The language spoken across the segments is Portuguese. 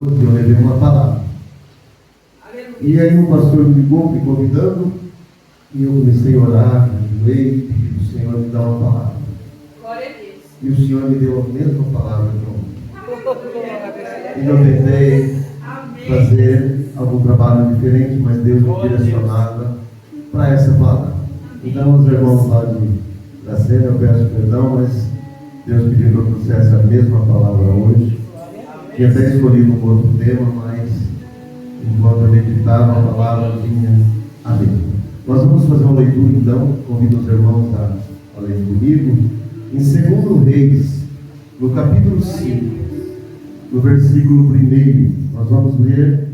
Eu levei uma palavra. E aí o pastor me ligou, me convidando, e eu comecei a orar, jejuei, e pedi para o Senhor me dar uma palavra. Glória a Deus. E o Senhor me deu a mesma palavra que ontem. E eu tentei fazer algum trabalho diferente, mas Deus me direcionava para essa palavra. Então, os irmãos lá da cena, eu peço perdão, mas Deus pediu que eu trouxesse a mesma palavra hoje. Tinha até escolhido um outro tema, mas enquanto eu meditava, a palavra vinha a mim. Nós vamos fazer uma leitura, então, convido os irmãos a ler comigo, em 2 Reis, no capítulo 5, no versículo 1. Nós vamos ler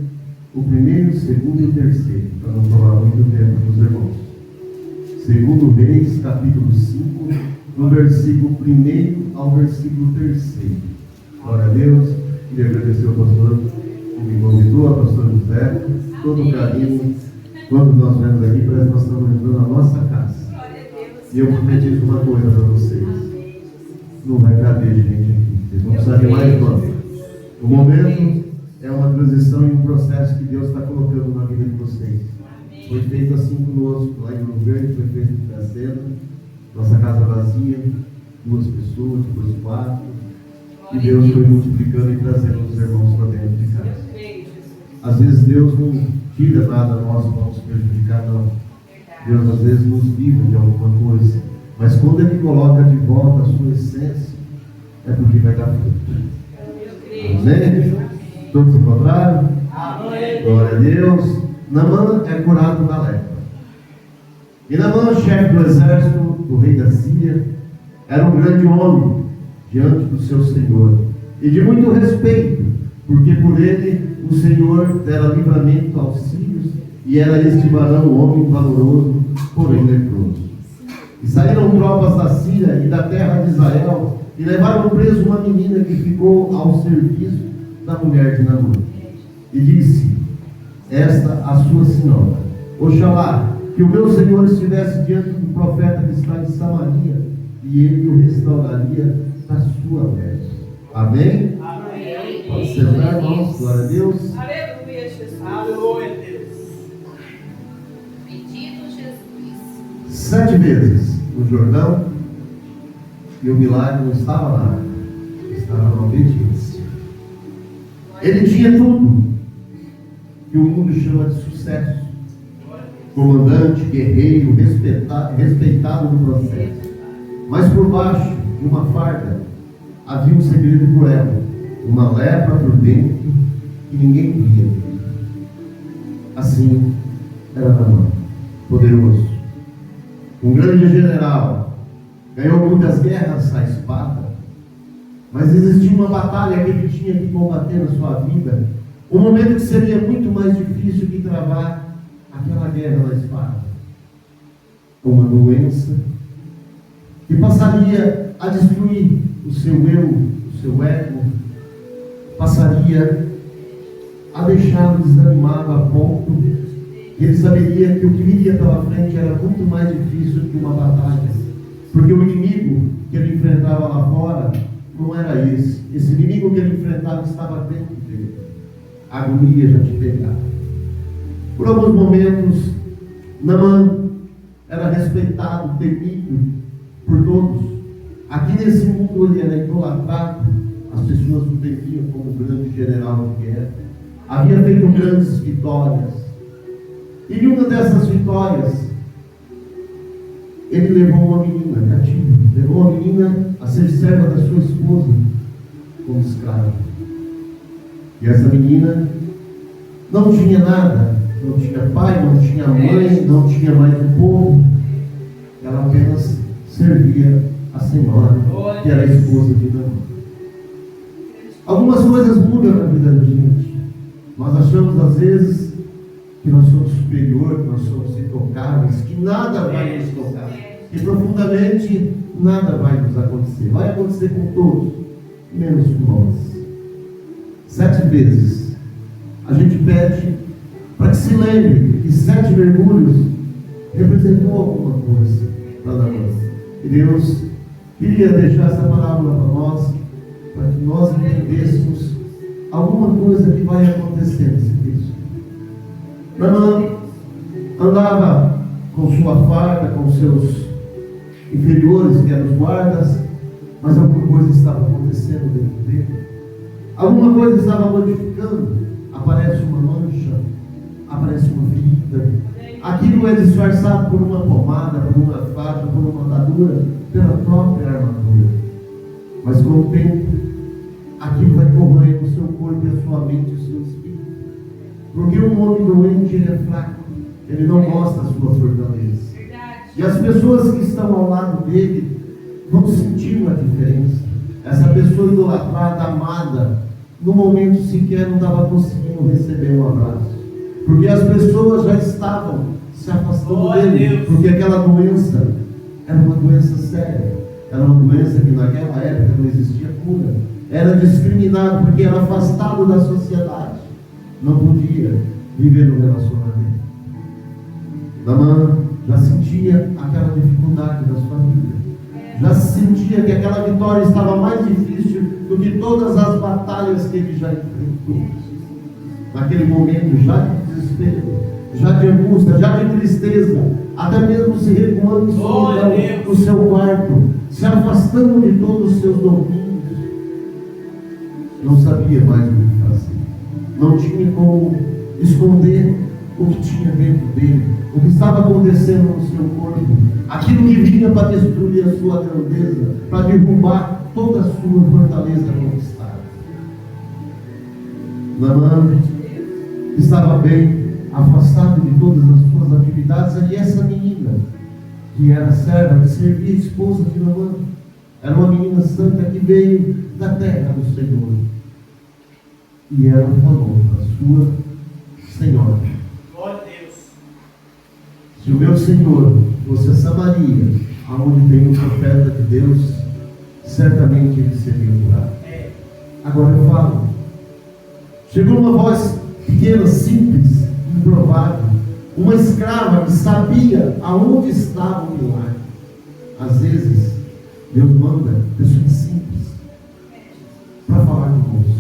o primeiro, o segundo e o terceiro, para não tomar muito tempo dos irmãos. 2 Reis, capítulo 5, no versículo 1 ao versículo 3. Glória a Deus. Queria agradecer ao pastor que me convidou, a pastor José, todo o carinho. Quando nós vemos aqui, parece que nós estamos entrando na nossa casa. E eu prometi uma coisa para vocês: não vai caber gente aqui, vocês vão precisar de mais nós. O momento é uma transição e um processo que Deus está colocando na vida de vocês. Foi feito assim conosco, lá em Rio Verde, foi feito em Cacena, nossa casa vazia, 2 pessoas, depois 4. E Deus foi multiplicando e trazendo os irmãos para dentro de casa. Às vezes Deus não tira nada nosso para nos prejudicar, não. Deus às vezes nos livra de alguma coisa. Mas quando Ele coloca de volta a sua essência, é porque vai dar fruto. Amém? Todos encontraram? Amém. Glória a Deus. Naamã é curado da lepra. E Naamã, chefe do exército do rei da Síria, era um grande homem diante do seu Senhor, e de muito respeito, porque por ele o Senhor dera livramento aos sírios, e era este varão homem valoroso, porém leproso. E saíram tropas da Síria e da terra de Israel, e levaram preso uma menina que ficou ao serviço da mulher de Naamã. E disse esta a sua senhora: Oxalá que o meu Senhor estivesse diante do profeta que está em Samaria, e ele o restauraria da sua veste. Amém? Amém. Pode sentar, irmãos. Glória a Deus. Aleluia, Jesus. Aleluia, Deus. Bendito Jesus. 7 vezes no Jordão, e o milagre não estava lá, estava na obediência. Ele tinha tudo que o mundo chama de sucesso: comandante, guerreiro, respeitado no processo. Mas por baixo de uma farda havia um segredo cruel, uma lepra por dentro que ninguém via. Assim era Naamã, poderoso, um grande general, ganhou muitas guerras à espada, mas existia uma batalha que ele tinha que combater na sua vida, um momento que seria muito mais difícil que travar aquela guerra na espada: uma doença que passaria a destruir o seu eu, o seu ego, passaria a deixá-lo desanimado a ponto que ele saberia que o que viria pela frente era muito mais difícil que uma batalha, porque o inimigo que ele enfrentava lá fora não era esse inimigo que ele enfrentava estava dentro dele. A agonia já te pegava. Por alguns momentos, Naamã era respeitado, temido por todos. Aqui nesse mundo ele era idolatrado, as pessoas o temiam como grande general de guerra. Havia feito grandes vitórias, e em uma dessas vitórias ele levou uma menina cativa, levou a menina a ser serva da sua esposa como escrava. E essa menina não tinha nada, não tinha pai, não tinha mãe, não tinha mais o povo. Ela apenas servia a senhora, que era a esposa de Naamã. Algumas coisas mudam na vida da gente. Nós achamos às vezes que nós somos superior, que nós somos intocáveis, que nada vai nos tocar, que profundamente nada vai nos acontecer. Vai acontecer com todos, menos com nós. 7 vezes a gente pede para que se lembre que 7 mergulhos representou alguma coisa para Naamã. E Deus queria deixar essa palavra para nós, para que nós entendêssemos alguma coisa que vai acontecer nesse texto. Naamã andava com sua farda, com seus inferiores, que eram os guardas, mas alguma coisa estava acontecendo dentro dele. Alguma coisa estava modificando. Aparece uma mancha, aparece uma ferida. Aquilo é disfarçado por uma pomada, por uma faixa, por uma atadura, pela própria armadura. Mas com o tempo, aquilo vai corroer o seu corpo, a sua mente e o seu espírito. Porque um homem doente, ele é fraco, ele não mostra a sua fortaleza. E as pessoas que estão ao lado dele vão sentir uma diferença. Essa pessoa idolatrada, amada, no momento sequer não estava conseguindo receber um abraço. Porque as pessoas já estavam se afastando dele. Porque aquela doença era uma doença séria. Era uma doença que naquela época não existia cura. Era discriminado porque era afastado da sociedade. Não podia viver no relacionamento. Naamã já sentia aquela dificuldade da sua vida. Já sentia que aquela vitória estava mais difícil do que todas as batalhas que ele já enfrentou. Naquele momento, já de desespero, já de angústia, já de tristeza, até mesmo se recuando em solidão no seu quarto, se afastando de todos os seus domínios, não sabia mais o que fazer. Não tinha como esconder o que tinha dentro dele, o que estava acontecendo no seu corpo, aquilo que vinha para destruir a sua grandeza, para derrubar toda a sua fortaleza conquistada. Naamã estava bem afastado de todas as suas atividades. E essa menina, que era serva, que servia a esposa de Naamã, era uma menina santa que veio da terra do Senhor. E ela falou para a sua senhora: se o meu Senhor fosse a Samaria, aonde tem um profeta de Deus, certamente ele seria curado. Agora eu falo. Chegou uma voz pequena, simples, improvável. Uma escrava que sabia aonde estava o milagre. Às vezes, Deus manda pessoas simples para falar conosco.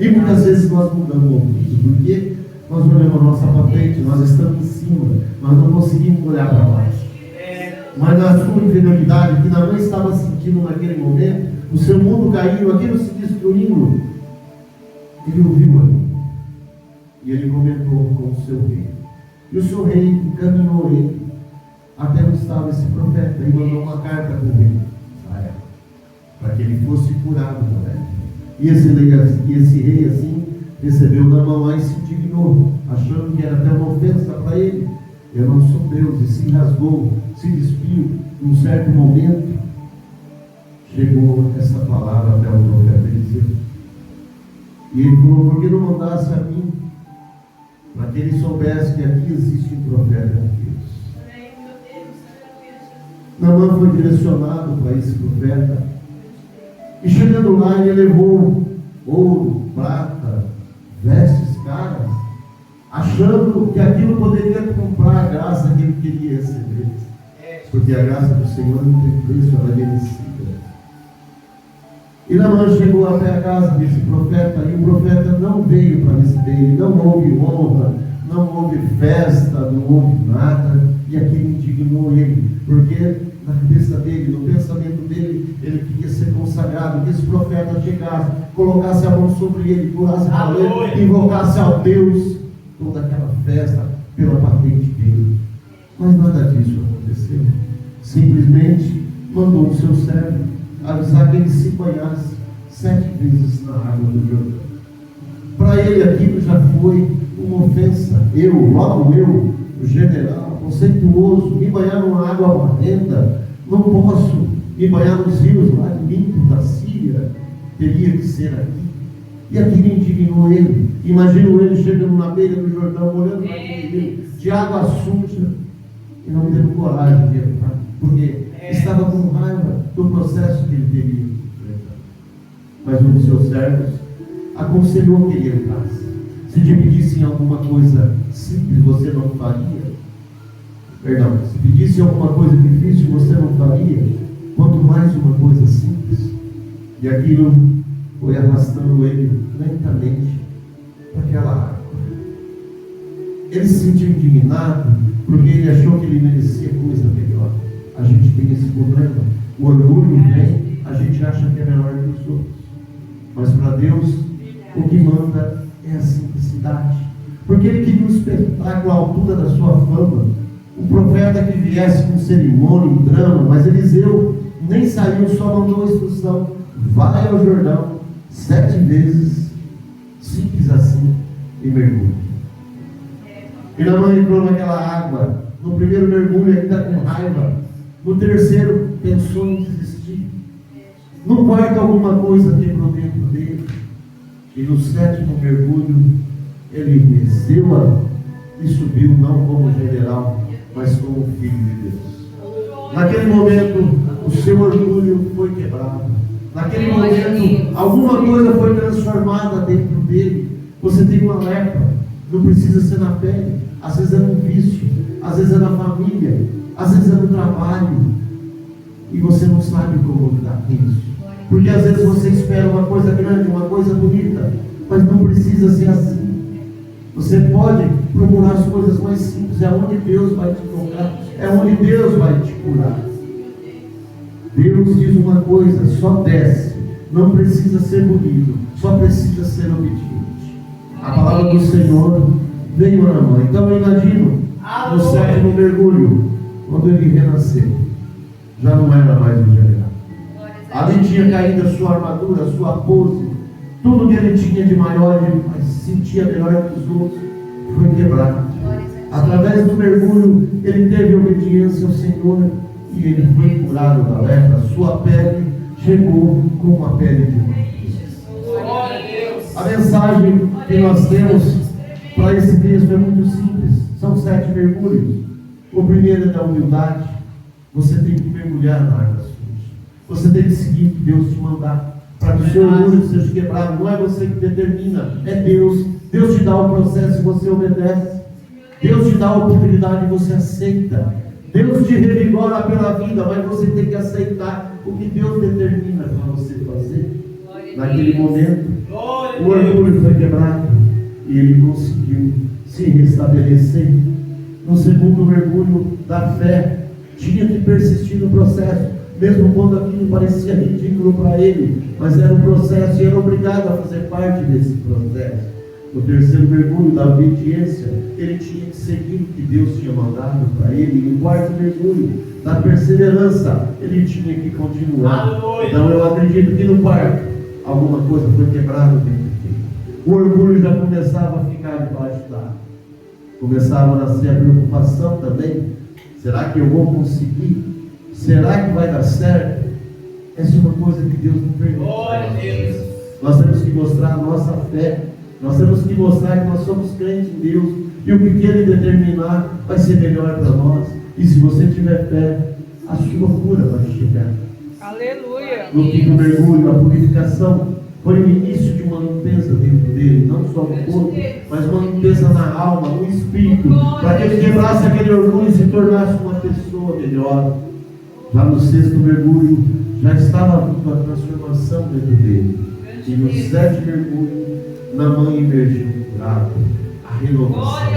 E muitas vezes nós mudamos o ouvido, porque nós olhamos a nossa patente, nós estamos em cima, nós não conseguimos olhar para baixo. Mas na sua inferioridade, que Naamã estava sentindo naquele momento, o seu mundo caindo, aquilo se destruindo, ele ouviu ali. E ele comentou com o seu rei. E o seu rei encaminhou ele até onde estava esse profeta e mandou uma carta para o rei, para que ele fosse curado também. E esse rei assim recebeu Naamã lá e se indignou, achando que era até uma ofensa para ele. Eu não sou Deus, e se rasgou, se despiu. Num certo momento, chegou essa palavra até o profeta Eliseu. E ele falou: por que não mandasse a mim, para que ele soubesse que aqui existe um profeta de Deus? Naamã foi direcionado para esse profeta. E chegando lá, ele levou ouro, prata, vestes caras, achando que aquilo poderia comprar a graça que ele queria receber. Porque a graça do Senhor não tem preço, ela é merecida. E Naamã chegou até a casa desse profeta, e o profeta não veio para receber ele, não houve honra, não houve festa, não houve nada, e aquilo indignou ele, porque na cabeça dele, no pensamento dele, ele queria ser consagrado, que esse profeta chegasse, colocasse a mão sobre ele, curasse a ele, invocasse ao Deus, toda aquela festa pela patente dele. Mas nada disso aconteceu. Simplesmente mandou o seu servo avisar que ele se banhasse 7 vezes na água do Jordão. Para ele aquilo já foi uma ofensa. Logo eu, o general, conceituoso, me banhar numa água barrenta, não posso me banhar nos rios lá de Limpo, da Síria, teria que ser aqui. E aquilo indignou ele. Imagino ele chegando na beira do Jordão, olhando para aquele rio de água suja, e não tendo coragem de entrar, porque estava com raiva do processo que ele teria enfrentado. Mas um dos seus servos aconselhou que ele entrasse. Se te pedissem alguma coisa simples, você não faria. Perdão, se pedissem alguma coisa difícil, você não faria. Quanto mais uma coisa simples. E aquilo foi arrastando ele lentamente para aquela água. Ele se sentiu indignado porque ele achou que ele merecia coisa melhor. A gente tem esse problema. O orgulho vem, a gente acha que é melhor que os outros. Mas para Deus, o que manda é a simplicidade. Porque Ele queria um espetáculo à altura da sua fama. Um profeta que viesse com cerimônia, um drama, mas Eliseu nem saiu, só mandou a instrução: vai ao Jordão 7 vezes, simples assim, e mergulhe. E Naamã entrou naquela água. No primeiro mergulho ele está com raiva. No terceiro pensou em desistir. No quarto alguma coisa quebrou dentro dele. E no 7º mergulho ele desceu e subiu, não como general, mas como filho de Deus. Naquele momento o seu orgulho foi quebrado. Naquele momento alguma coisa foi transformada dentro dele. Você tem uma lepra. Não precisa ser na pele, às vezes é no vício, às vezes é na família, às vezes é no trabalho, e você não sabe como lidar com isso, porque às vezes você espera uma coisa grande, uma coisa bonita, mas não precisa ser assim. Você pode procurar as coisas mais simples, é onde Deus vai te tocar, é onde Deus vai te curar. Deus diz uma coisa: só desce, não precisa ser bonito, só precisa ser obediente. A palavra do Senhor veio a Naamã. Então eu imagino, no 7º mergulho, quando ele renasceu, já não era mais um general. Ali tinha caído a sua armadura, a sua pose, tudo que ele tinha de maior, mas se sentia melhor que os outros, foi quebrado. Através do mergulho, ele teve obediência ao Senhor e ele foi curado da lepra. Sua pele chegou como a pele de uma. A mensagem que nós temos para esse texto é muito simples. São 7 mergulhos. O primeiro é da humildade. Você tem que mergulhar na água suja. Você tem que seguir o que Deus te mandar, para que o seu orgulho seja quebrado. Não é você que determina, é Deus. Deus te dá o processo e você obedece. Deus te dá a oportunidade e você aceita. Deus te revigora pela vida, mas você tem que aceitar o que Deus determina para você fazer. Naquele momento, o orgulho foi quebrado e ele conseguiu se restabelecer. No segundo mergulho da fé, tinha que persistir no processo, mesmo quando aquilo parecia ridículo para ele, mas era um processo e era obrigado a fazer parte desse processo. No terceiro mergulho da obediência, ele tinha que seguir o que Deus tinha mandado para ele. No quarto mergulho da perseverança, ele tinha que continuar. Então eu acredito que no quarto alguma coisa foi quebrada dentro dele. O orgulho já começava a ficar debaixo d'água. Começava a nascer a preocupação também. Será que eu vou conseguir? Será que vai dar certo? Essa é uma coisa que Deus não permite. Nós temos que mostrar a nossa fé. Nós temos que mostrar que nós somos crentes em Deus. E o que Ele determinar vai ser melhor para nós. E se você tiver fé, a sua cura vai chegar. Aleluia. No quinto mergulho, a purificação foi o início de uma limpeza dentro dele, não só no corpo, mas uma limpeza na alma, no espírito, para que ele quebrasse aquele orgulho e se tornasse uma pessoa melhor. Já no sexto mergulho, já estava vindo a transformação dentro dele. E no 7º mergulho, Naamã emergiu curado, a renovação.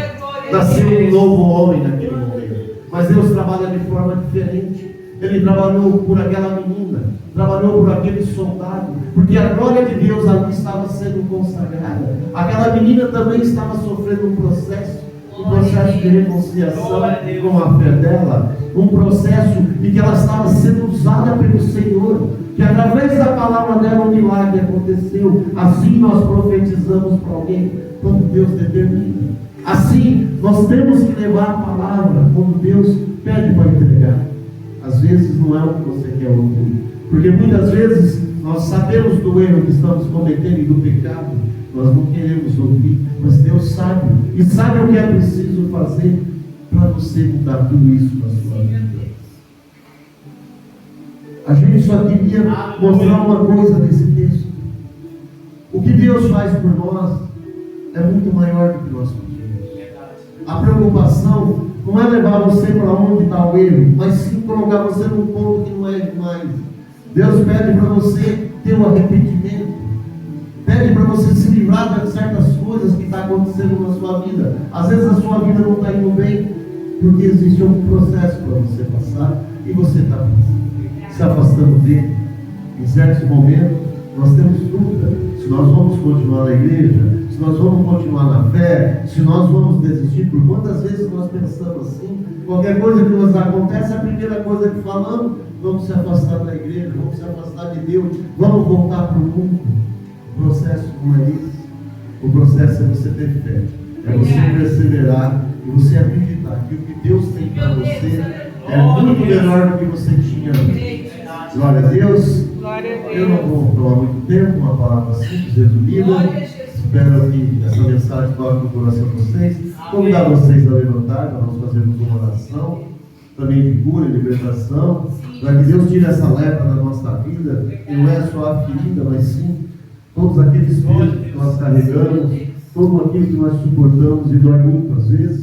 Nasceu um novo homem naquele momento. Mas Deus trabalha de forma diferente. Ele trabalhou por aquela menina, trabalhou por aquele soldado, porque a glória de Deus ali estava sendo consagrada. Aquela menina também estava sofrendo um processo de reconciliação com a fé dela, um processo em que ela estava sendo usada pelo Senhor, que através da palavra dela um milagre aconteceu. Assim nós profetizamos para alguém quando Deus determina. Assim nós temos que levar a palavra quando Deus pede para entregar. Às vezes não é o que você quer ouvir, porque muitas vezes nós sabemos do erro que estamos cometendo e do pecado, nós não queremos ouvir, mas Deus sabe, e sabe o que é preciso fazer para você mudar tudo isso na sua vida. A gente só queria mostrar uma coisa nesse texto. O que Deus faz por nós é muito maior do que nós pedimos. A preocupação não é levar você para onde está o erro, mas sim colocar você num ponto que não é demais. Deus pede para você ter um arrependimento. pede para você se livrar de certas coisas que estão acontecendo na sua vida. Às vezes a sua vida não está indo bem, porque existe algum processo para você passar, e você está se afastando dele. Em certos momentos, nós temos dúvida se nós vamos continuar na igreja, se nós vamos continuar na fé, se nós vamos desistir. Por quantas vezes nós pensamos assim? Qualquer coisa que nos acontece, a primeira coisa que falamos: vamos se afastar da igreja, vamos se afastar de Deus, vamos voltar para o mundo. O processo não é isso. O processo é você ter fé, é você perseverar e você acreditar que o que Deus tem para você é muito melhor do que você tinha antes. Glória a Deus. Eu não vou tomar muito tempo, uma palavra simples, resumida. Espero que essa mensagem toque no coração de vocês. Convidar vocês a levantar, para nós fazermos uma oração também de cura e libertação, para que Deus tire essa lepra da nossa vida, e não é só a ferida, mas sim todos aqueles pesos que nós carregamos, todo aquilo que nós suportamos e dói muito às vezes.